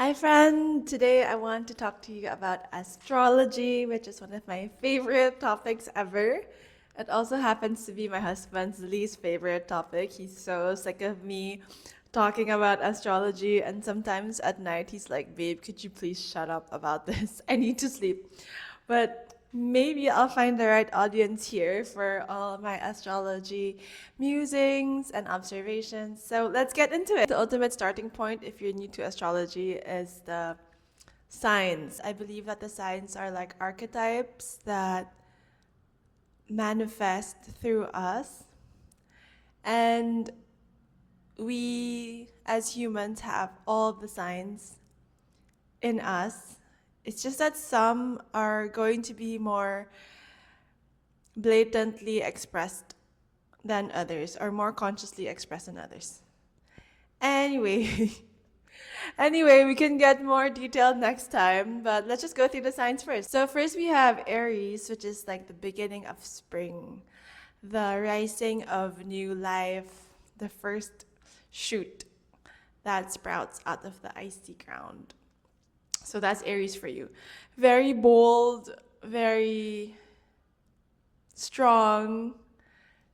Hi, friend. Today I want to talk to you about astrology, which is one of my favorite topics ever. It also happens to be my husband's least favorite topic. He's so sick of me talking about astrology, and sometimes at night he's like, "Babe, could you please shut up about this? I need to sleep." But maybe I'll find the right audience here for all my astrology musings and observations. So let's get into it. The ultimate starting point, if you're new to astrology, is the signs. I believe that the signs are like archetypes that manifest through us. And we, as humans, have all the signs in us. It's just that some are going to be more blatantly expressed than others, or more consciously expressed than others. Anyway, anyway, we can get more detailed next time, but let's just go through the signs first. So first we have Aries, which is like the beginning of spring, the rising of new life, the first shoot that sprouts out of the icy ground. So that's Aries for you. Very bold, very strong,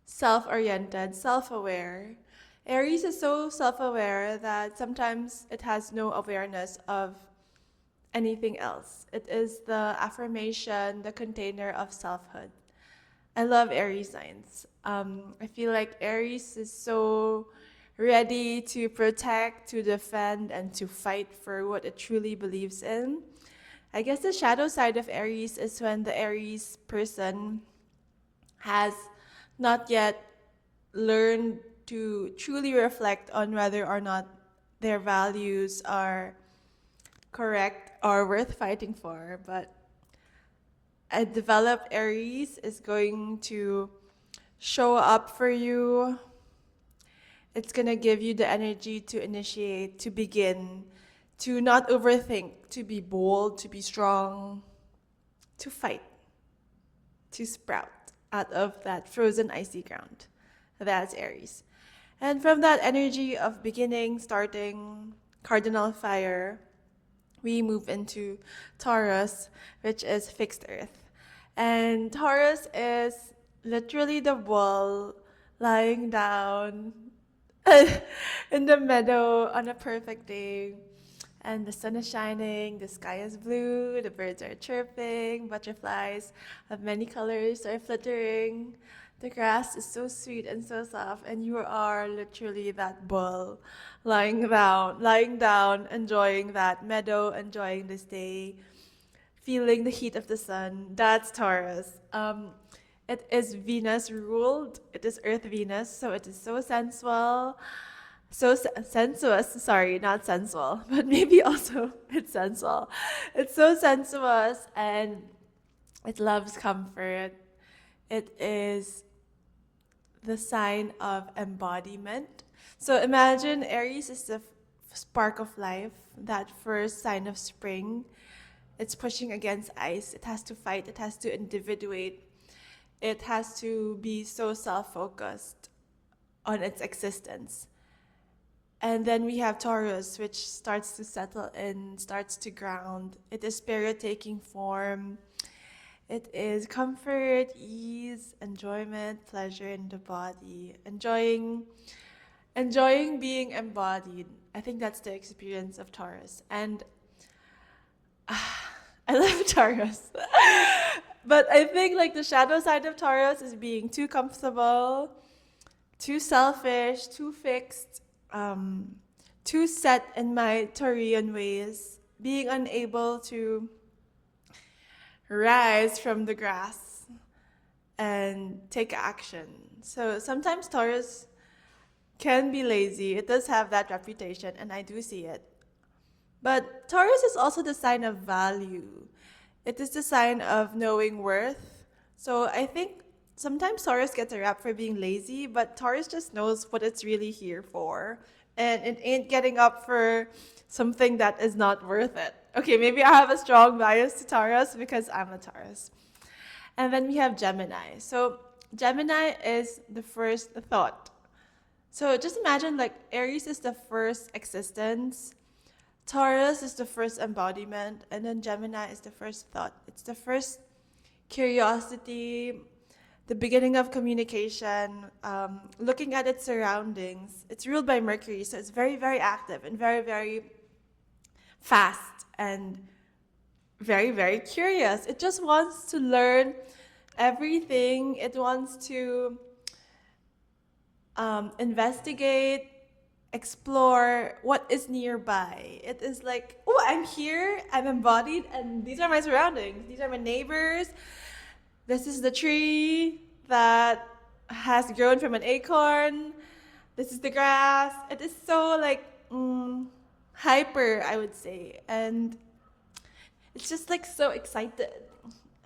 self-oriented, self-aware. Aries is so self-aware that sometimes it has no awareness of anything else. It is the affirmation, the container of selfhood. I love Aries signs. I feel like Aries is so ready to protect, to defend, and to fight for what it truly believes in. I guess the shadow side of Aries is when the Aries person has not yet learned to truly reflect on whether or not their values are correct or worth fighting for. But a developed Aries is going to show up for you. It's going to give you the energy to initiate, to begin, to not overthink, to be bold, to be strong, to fight, to sprout out of that frozen icy ground. That's Aries. And from that energy of beginning, starting, cardinal fire, we move into Taurus, which is fixed earth. And Taurus is literally the bull lying down in the meadow on a perfect day. And the sun is shining, the sky is blue, the birds are chirping, butterflies of many colors are flittering. The grass is so sweet and so soft, and you are literally that bull lying down, enjoying that meadow, enjoying this day, feeling the heat of the sun. That's Taurus. It is Venus ruled. It is Earth Venus, so it is so sensual, so sensuous. Sorry, not sensual, but maybe also it's sensual. It's so sensuous, and it loves comfort. It is the sign of embodiment. So imagine Aries is the spark of life, that first sign of spring. It's pushing against ice. It has to fight. It has to individuate. It has to be so self-focused on its existence. And then we have Taurus, which starts to settle in, starts to ground. It is spirit taking form. It is comfort, ease, enjoyment, pleasure in the body, enjoying being embodied. I think that's the experience of Taurus. And I love Taurus. But I think like the shadow side of Taurus is being too comfortable, too selfish, too fixed, too set in my Taurian ways, being unable to rise from the grass and take action. So sometimes Taurus can be lazy. It does have that reputation, and I do see it. But Taurus is also the sign of value. It is the sign of knowing worth. So I think sometimes Taurus gets a rap for being lazy, but Taurus just knows what it's really here for. And it ain't getting up for something that is not worth it. Okay, maybe I have a strong bias to Taurus because I'm a Taurus. And then we have Gemini. So Gemini is the first thought. So just imagine like Aries is the first existence. Taurus is the first embodiment, and then Gemini is the first thought. It's the first curiosity, the beginning of communication, looking at its surroundings. It's ruled by Mercury, so it's very, very active and very, very fast and very, very curious. It just wants to learn everything. It wants to investigate, explore what is nearby. It is like, oh, I'm here, I'm embodied, and these are my surroundings. These are my neighbors. This is the tree that has grown from an acorn. This is the grass. It is so like hyper, I would say. And it's just like so excited.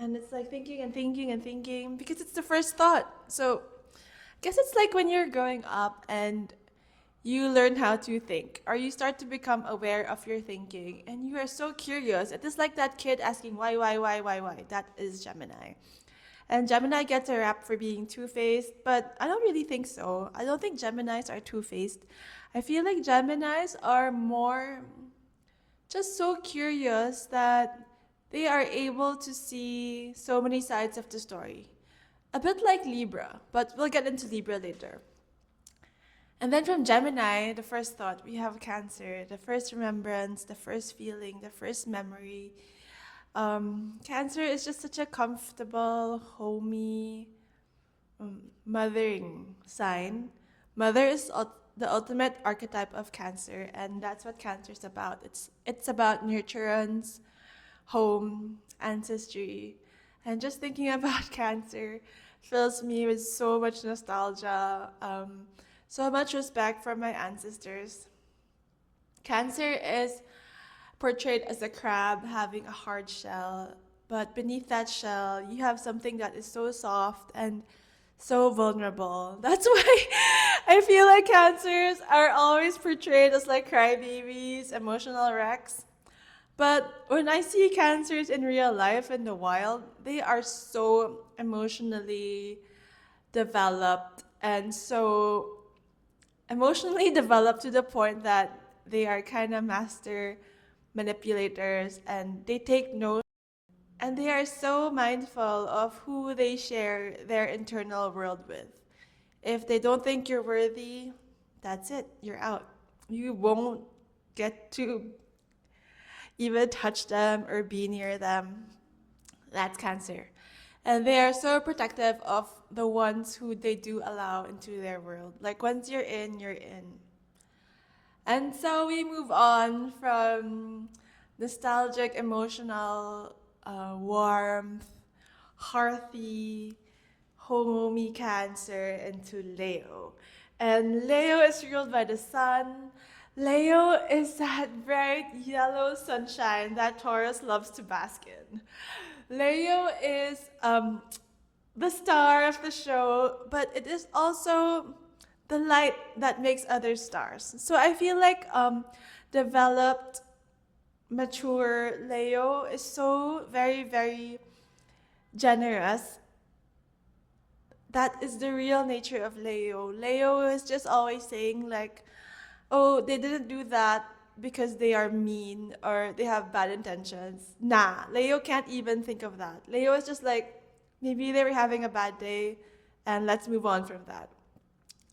And it's like thinking and thinking and thinking because it's the first thought. So I guess it's like when you're growing up and you learn how to think, or you start to become aware of your thinking, and you are so curious. It is like that kid asking why. That is Gemini. And Gemini gets a rap for being two-faced, but I don't really think so. I don't think Geminis are two-faced. I feel like Geminis are more just so curious that they are able to see so many sides of the story. A bit like Libra, but we'll get into Libra later. And then from Gemini, the first thought, we have Cancer, the first remembrance, the first feeling, the first memory. Cancer is just such a comfortable, homey, mothering sign. Mother is the ultimate archetype of Cancer, and that's what Cancer is about. It's about nurturance, home, ancestry, and just thinking about Cancer fills me with so much nostalgia, so much respect for my ancestors. Cancer is portrayed as a crab having a hard shell, but beneath that shell, you have something that is so soft and so vulnerable. That's why I feel like Cancers are always portrayed as like crybabies, emotional wrecks. But when I see Cancers in real life in the wild, they are so emotionally developed and so emotionally developed to the point that they are kind of master manipulators, and they take notes, and they are so mindful of who they share their internal world with. If they don't think you're worthy, that's it, you're out. You won't get to even touch them or be near them. That's Cancer. And they are so protective of the ones who they do allow into their world. Like once you're in, you're in. And so we move on from nostalgic, emotional, warmth, hearthy, homey Cancer into Leo. And Leo is ruled by the sun. Leo is that bright yellow sunshine that Taurus loves to bask in. Leo is the star of the show, but it is also the light that makes others stars. So I feel like developed, mature Leo is so very, very generous. That is the real nature of Leo. Leo is just always saying like, oh, they didn't do that because they are mean or they have bad intentions. Nah, Leo can't even think of that. Leo is just like, maybe they were having a bad day and let's move on from that.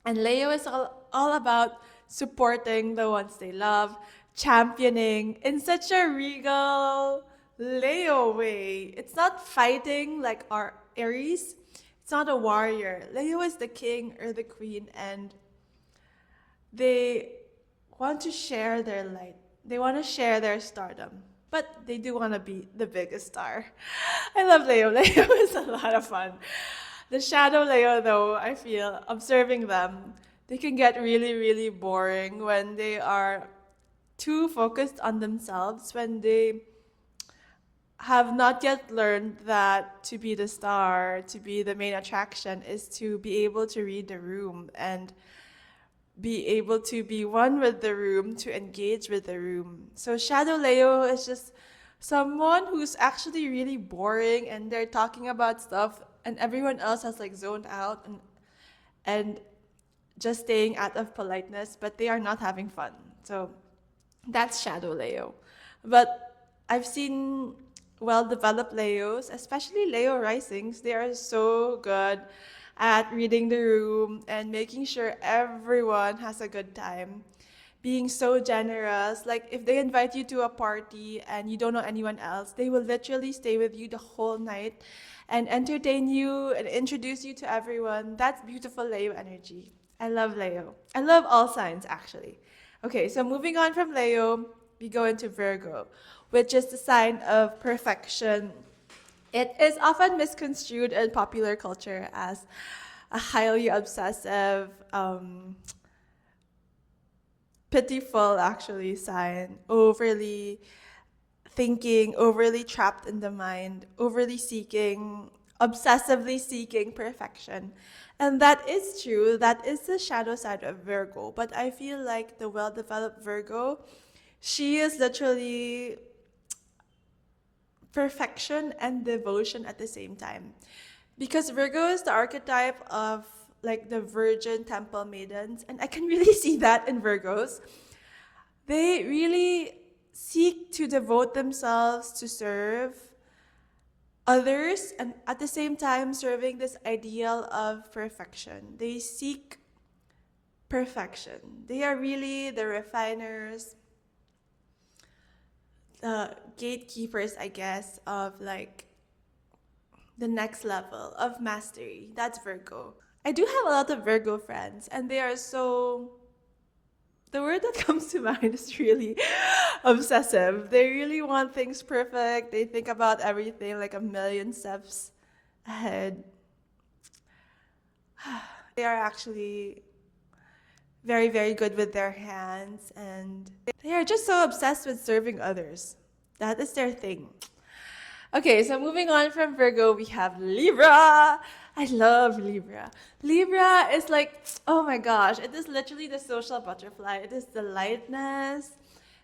And Leo is all about supporting the ones they love, championing in such a regal Leo way. It's not fighting like our Aries. It's not a warrior. Leo is the king or the queen, and they want to share their light. They want to share their stardom, but they do want to be the biggest star. I love Leo. Leo is a lot of fun. The shadow Leo, though, I feel, observing them, they can get really, really boring when they are too focused on themselves, when they have not yet learned that to be the star, to be the main attraction, is to be able to read the room and be able to be one with the room, to engage with the room. So Shadow Leo is just someone who's actually really boring, and they're talking about stuff and everyone else has like zoned out and just staying out of politeness, but they are not having fun. So That's shadow Leo. But I've seen well-developed Leos, especially Leo risings. They are so good at reading the room and making sure everyone has a good time. Being so generous. Like if they invite you to a party and you don't know anyone else, they will literally stay with you the whole night and entertain you and introduce you to everyone. That's beautiful Leo energy. I love Leo. I love all signs actually. Okay, so moving on from Leo, we go into Virgo, which is the sign of perfection. It is often misconstrued in popular culture as a highly obsessive, pitiful actually sign, overly thinking, overly trapped in the mind, overly seeking, obsessively seeking perfection. And that is true. That is the shadow side of Virgo. But I feel like the well developed Virgo, she is literally perfection and devotion at the same time. Because Virgo is the archetype of like the virgin temple maidens. And I can really see that in Virgos. They really seek to devote themselves to serve others and at the same time serving this ideal of perfection. They seek perfection. They are really the refiners, the gatekeepers, I guess, of like the next level of mastery. That's Virgo. I do have a lot of Virgo friends, and they are so. The word that comes to mind is really obsessive. They really want things perfect. They think about everything like a million steps ahead. They are actually very, very good with their hands and they are just so obsessed with serving others. That is their thing. Okay, so moving on from Virgo, we have Libra. I love Libra. Libra is like, oh my gosh, it is literally the social butterfly. It is the lightness,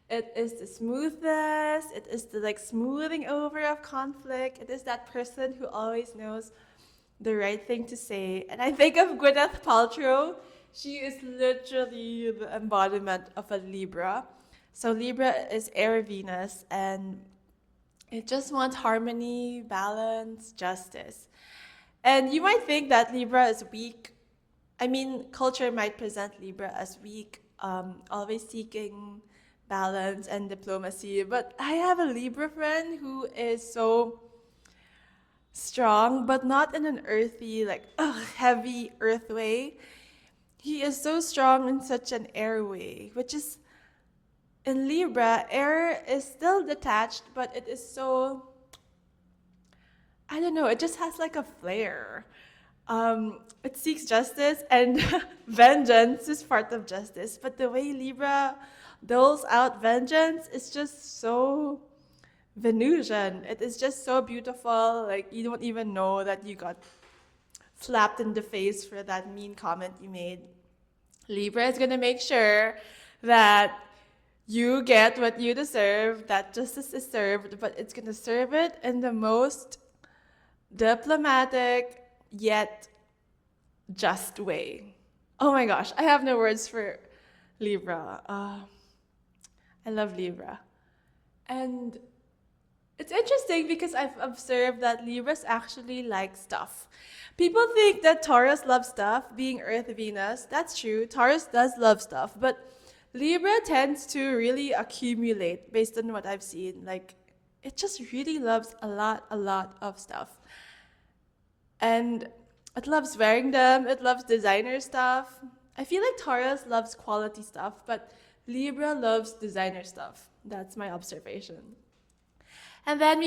it is the smoothness, it is the like smoothing over of conflict. It is that person who always knows the right thing to say. And I think of Gwyneth Paltrow. She is literally the embodiment of a Libra. So Libra is air Venus and it just wants harmony, balance, justice. And you might think that Libra is weak. I mean, culture might present Libra as weak, always seeking balance and diplomacy. But I have a Libra friend who is so strong, but not in an earthy, like, heavy earth way. He is so strong in such an air way, which is in Libra, air is still detached, but it is so, I don't know, it just has like a flair. It seeks justice and vengeance is part of justice. But the way Libra doles out vengeance is just so Venusian. It is just so beautiful. Like you don't even know that you got slapped in the face for that mean comment you made. Libra is gonna make sure that you get what you deserve, that justice is served, but it's gonna serve it in the most diplomatic yet just way. Oh my gosh, I have no words for Libra. I love Libra. And it's interesting because I've observed that Libras actually like stuff. People think that Taurus loves stuff, being Earth Venus. That's true. Taurus does love stuff, but Libra tends to really accumulate based on what I've seen. Like, it just really loves a lot of stuff. And it loves wearing them, it loves designer stuff. I feel like Taurus loves quality stuff, but Libra loves designer stuff. That's my observation. And then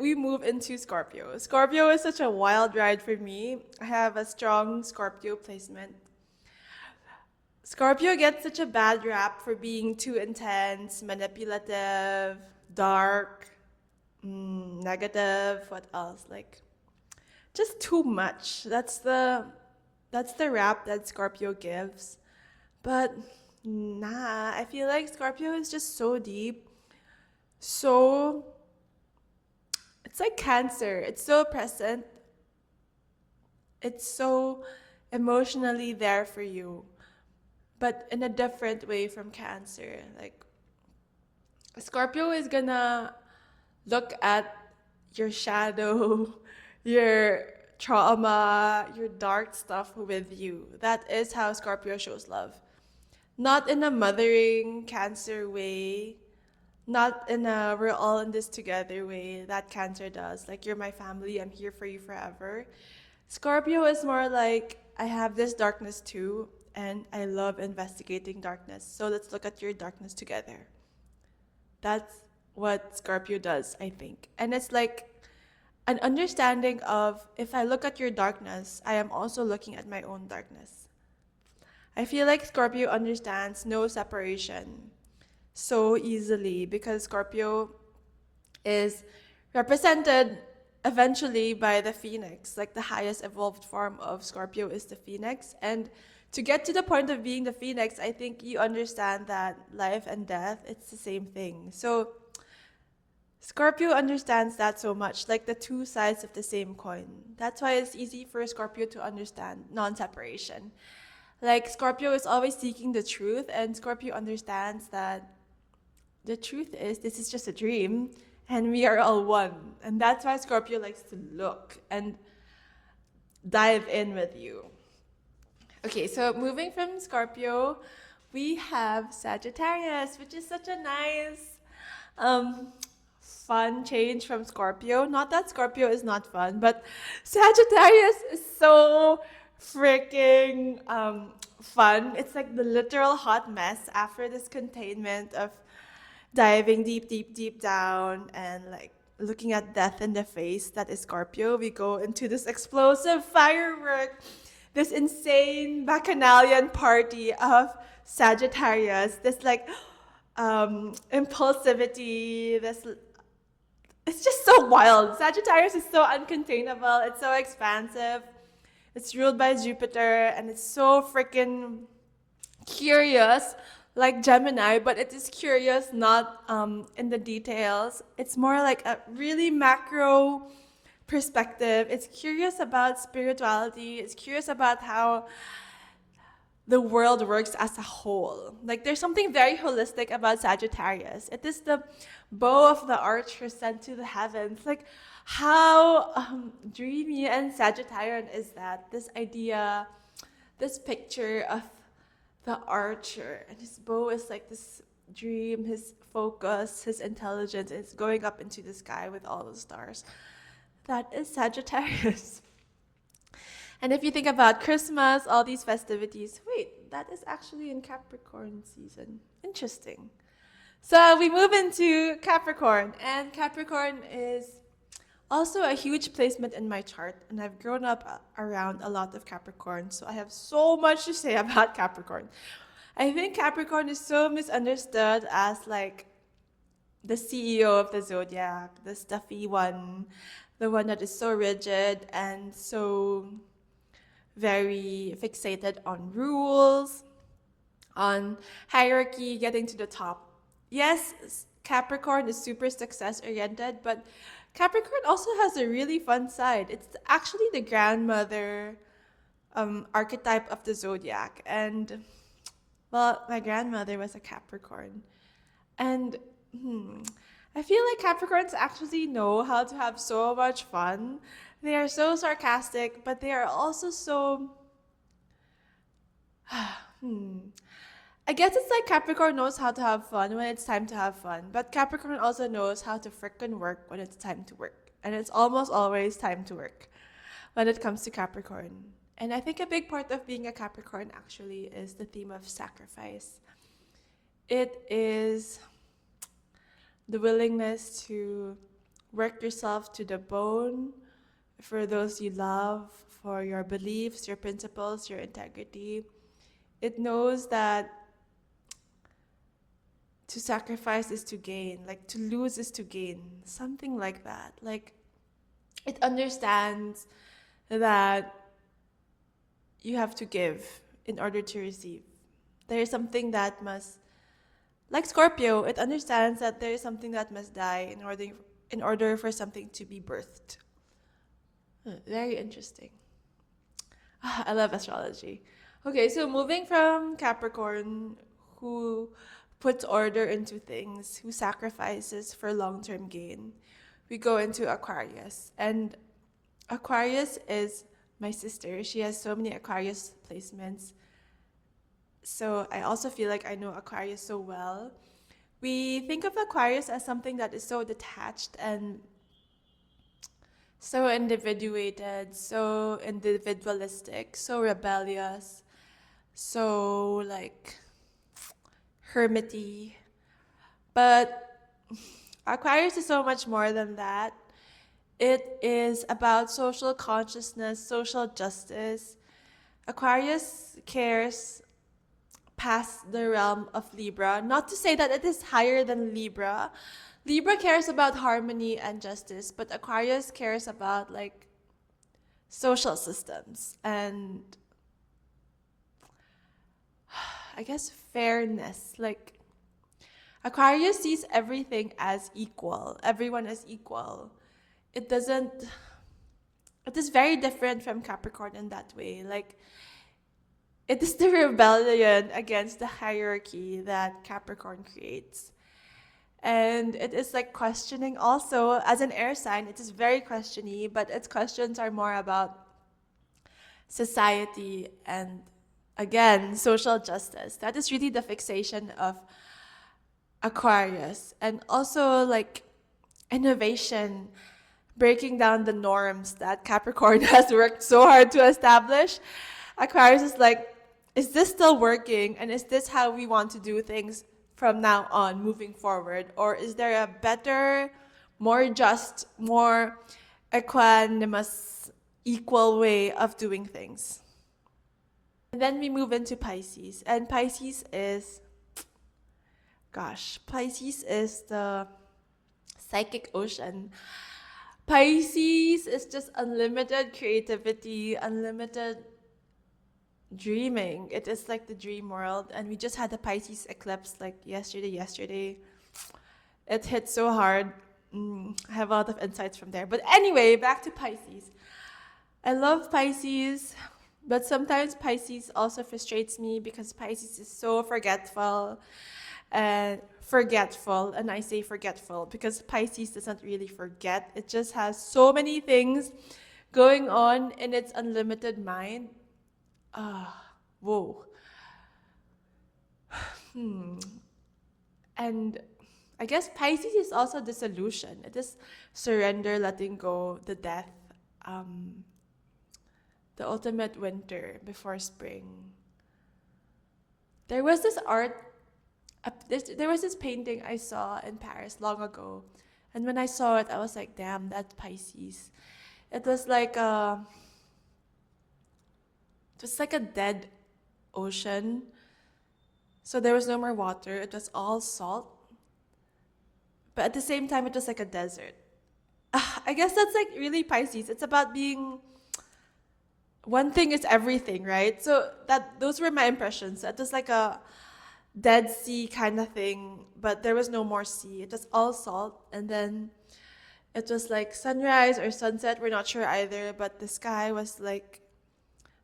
we move into Scorpio. Scorpio is such a wild ride for me. I have a strong Scorpio placement. Scorpio gets such a bad rap for being too intense, manipulative, dark, negative. What else? Like just too much. That's the rap that Scorpio gives. But nah, I feel like Scorpio is just so deep, so it's like Cancer. It's so present. It's so emotionally there for you, but in a different way from Cancer. Like Scorpio is gonna look at your shadow, your trauma, your dark stuff with you. That is how Scorpio shows love. Not in a mothering Cancer way, not in a we're all in this together way that Cancer does. Like, you're my family, I'm here for you forever. Scorpio is more like, I have this darkness too, and I love investigating darkness. So let's look at your darkness together. That's what Scorpio does, I think. And it's like an understanding of, if I look at your darkness, I am also looking at my own darkness. I feel like Scorpio understands no separation so easily, because Scorpio is represented eventually by the phoenix. Like, the highest evolved form of Scorpio is the phoenix. And to get to the point of being the phoenix, I think you understand that life and death, it's the same thing. So Scorpio understands that so much, like the two sides of the same coin. That's why it's easy for Scorpio to understand non-separation. Like, Scorpio is always seeking the truth, and Scorpio understands that the truth is, this is just a dream, and we are all one. And that's why Scorpio likes to look and dive in with you. Okay, so moving from Scorpio, we have Sagittarius, which is such a nice, fun change from Scorpio. Not that Scorpio is not fun, but Sagittarius is so freaking fun. It's like the literal hot mess after this containment of diving deep, deep, deep down and like looking at death in the face. That is Scorpio. We go into this explosive firework, this insane bacchanalian party of Sagittarius, this like impulsivity, this, it's just so wild. Sagittarius is so uncontainable, it's so expansive, it's ruled by Jupiter, and it's so freaking curious, like Gemini, but it is curious not in the details. It's more like a really macro perspective. It's curious about spirituality. It's curious about how the world works as a whole. Like, there's something very holistic about Sagittarius. It is the bow of the archer sent to the heavens. Like, how dreamy and Sagittarian is that? This idea, this picture of the archer, and his bow is like this dream, his focus, his intelligence is going up into the sky with all the stars. That is Sagittarius. And if you think about Christmas, all these festivities, wait, that is actually in Capricorn season. Interesting. So we move into Capricorn, and Capricorn is also a huge placement in my chart, and I've grown up around a lot of Capricorn, so I have so much to say about Capricorn. I think Capricorn is so misunderstood as like the CEO of the zodiac, the stuffy one, the one that is so rigid and so very fixated on rules, on hierarchy, getting to the top. Yes, Capricorn is super success oriented, but Capricorn also has a really fun side. It's actually the grandmother archetype of the zodiac. And, well, my grandmother was a Capricorn. And I feel like Capricorns actually know how to have so much fun. They are so sarcastic, but they are also so... I guess it's like Capricorn knows how to have fun when it's time to have fun, but Capricorn also knows how to frickin' work when it's time to work. And it's almost always time to work when it comes to Capricorn. And I think a big part of being a Capricorn actually is the theme of sacrifice. It is the willingness to work yourself to the bone for those you love, for your beliefs, your principles, your integrity. It knows that to sacrifice is to gain, like to lose is to gain, something like that. Like, it understands that you have to give in order to receive. There is something that must, like Scorpio, it understands that there is something that must die in order for something to be birthed. Very interesting. I love astrology. Okay, so moving from Capricorn, who puts order into things, who sacrifices for long-term gain, we go into Aquarius. And Aquarius is my sister. She has so many Aquarius placements. So I also feel like I know Aquarius so well. We think of Aquarius as something that is so detached and so individuated, so individualistic, so rebellious, so like hermity. But Aquarius is so much more than that. It is about social consciousness, social justice. Aquarius cares past the realm of Libra. Not to say that it is higher than Libra. Libra cares about harmony and justice, but Aquarius cares about like social systems and I guess fairness. Like Aquarius sees everything as equal, everyone as equal. It doesn't, it is very different from Capricorn in that way. Like it is the rebellion against the hierarchy that Capricorn creates. And it is like questioning also. As an air sign, it is very questiony, but its questions are more about society and, again, social justice. That is really the fixation of Aquarius. And also like innovation, breaking down the norms that Capricorn has worked so hard to establish. Aquarius is like, is this still working? And is this how we want to do things from now on, moving forward? Or is there a better, more just, more equanimous, equal way of doing things? And then we move into Pisces. And Pisces is, Pisces is the psychic ocean. Pisces is just unlimited creativity, unlimited dreaming. It is like the dream world. And we just had the Pisces eclipse like yesterday. It hit so hard. I have a lot of insights from there. But anyway, back to Pisces. I love Pisces, but sometimes Pisces also frustrates me because Pisces is so forgetful. And I say forgetful because Pisces doesn't really forget. It just has so many things going on in its unlimited mind. Whoa. And I guess Pisces is also dissolution. It is surrender, letting go, the death, the ultimate winter before spring. There was this there was this painting I saw in Paris long ago. And when I saw it, I was like, damn, that's Pisces. It was like a dead ocean. So there was no more water. It was all salt. But at the same time, it was like a desert. I guess that's like really Pisces. It's about being, one thing is everything, right? So those were my impressions. It was like a Dead Sea kind of thing, but there was no more sea. It was all salt. And then it was like sunrise or sunset. We're not sure either, but the sky was like,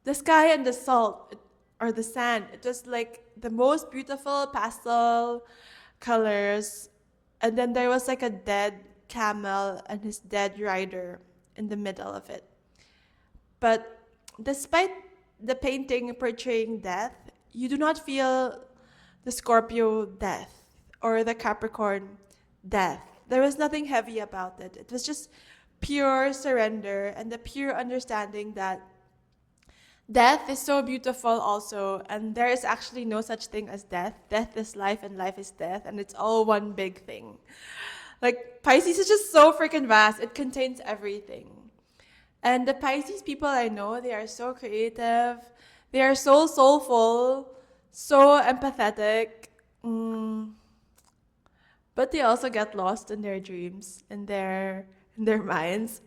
the sky and the salt or the sand, it was like the most beautiful pastel colors. And then there was like a dead camel and his dead rider in the middle of it. But despite the painting portraying death, you do not feel the Scorpio death or the Capricorn death. There was nothing heavy about it. It was just pure surrender and the pure understanding that death is so beautiful also, and there is actually no such thing as death. Death is life and life is death, and it's all one big thing. Like Pisces is just so freaking vast. It contains everything. And the Pisces people I know, they are so creative. They are so soulful, so empathetic. But they also get lost in their dreams, in their minds.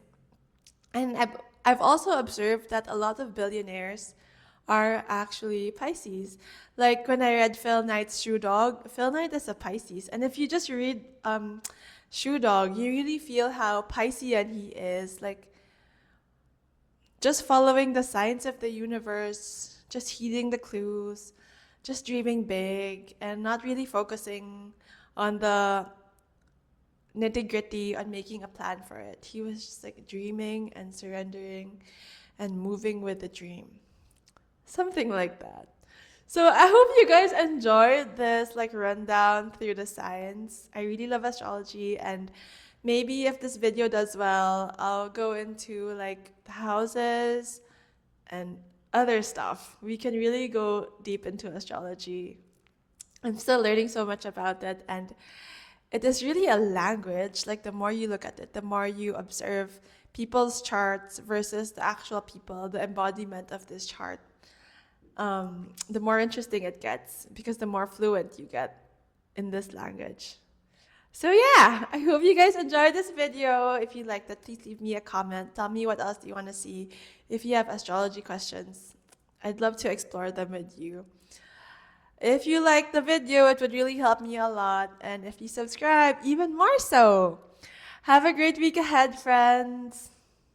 And I've also observed that a lot of billionaires are actually Pisces. Like when I read Phil Knight's Shoe Dog, Phil Knight is a Pisces. And if you just read Shoe Dog, you really feel how Piscean he is. Like just following the signs of the universe, just heeding the clues, just dreaming big and not really focusing on the nitty gritty, on making a plan for it. He was just like dreaming and surrendering and moving with the dream. Something like that. So I hope you guys enjoyed this like rundown through the science. I really love astrology, and maybe if this video does well, I'll go into like the houses and other stuff. We can really go deep into astrology. I'm still learning so much about it, and it is really a language. Like the more you look at it, the more you observe people's charts versus the actual people, the embodiment of this chart, the more interesting it gets because the more fluent you get in this language. So yeah, I hope you guys enjoyed this video. If you liked it, please leave me a comment. Tell me what else do you want to see. If you have astrology questions, I'd love to explore them with you. If you liked the video, it would really help me a lot. And if you subscribe, even more so. Have a great week ahead, friends.